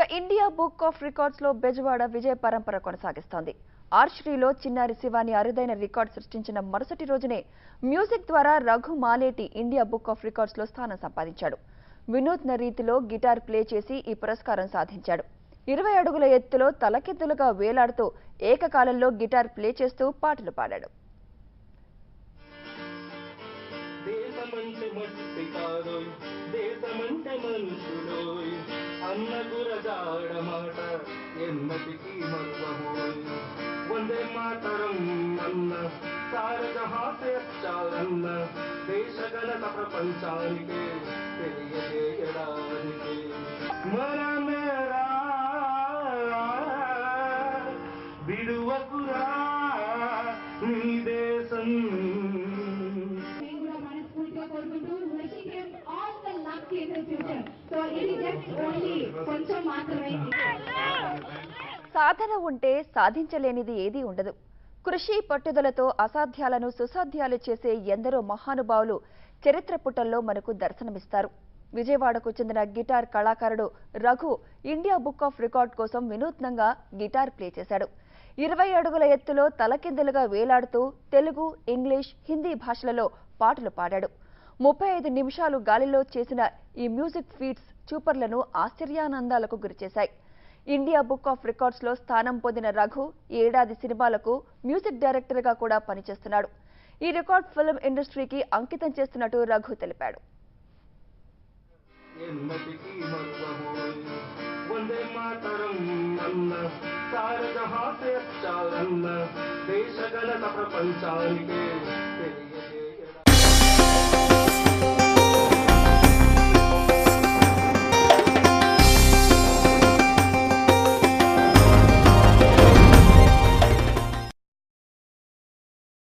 India Book of Records లో బెజవాడ విజయ పరంపర కొనసాగిస్తోంది. ఆర్చరీలో చిన్నారి శివాని అరుదైన రికార్డ్ సృష్టించిన మరుసటి రోజునే మ్యూజిక్ ద్వారా Raghu Maleti India Book of Records లో స్థానం సంపాదించాడు. వినూత్న రీతిలో గిటార్ ప్లే చేసి ఈ పురస్కారం సాధించాడు. 20 అడుగుల ఎత్తులో తలకిందులుగా వేలాడుతూ ఏకకాలంలో గిటార్ ప్లే చేస్తూ పాటలు పాడాడు. వందే మాతరం అన్న సారజహాస్యన్న దేశగణత ప్రపంచానికి తెలియజేయడానికి మనమేరా విడువకురా నీ దేశం. సాధన ఉంటే సాధించలేనిది ఏదీ ఉండదు. కృషి పట్టుదలతో అసాధ్యాలను సుసాధ్యాలు చేసే ఎందరో మహానుభావులు చరిత్ర పుటల్లో మనకు దర్శనమిస్తారు. విజయవాడకు చెందిన గిటార్ కళాకారుడు Raghu India Book of record కోసం వినూత్నంగా గిటార్ ప్లే చేశాడు. 20 అడుగుల ఎత్తులో తలకిందులుగా వేలాడుతూ తెలుగు, ఇంగ్లీష్, హిందీ భాషలలో పాటలు పాడాడు. 35 నిమిషాలు గాలిలో చేసిన ఈ మ్యూజిక్ ఫీట్స్ చూపర్లను ఆశ్చర్యానందాలకు గురిచేశాయి. ఇండియా బుక్ ఆఫ్ రికార్డ్స్ లో స్థానం పొందిన రఘు ఈ ఏడాది సినిమాలకు మ్యూజిక్ డైరెక్టర్ గా కూడా పనిచేస్తున్నాడు. ఈ రికార్డ్ ఫిల్మ్ ఇండస్ట్రీకి అంకితం చేస్తున్నట్టు రఘు తెలిపాడు. వందే మాతరం అన్న సారజహాస్యన్న దేశగణత ప్రపంచానికి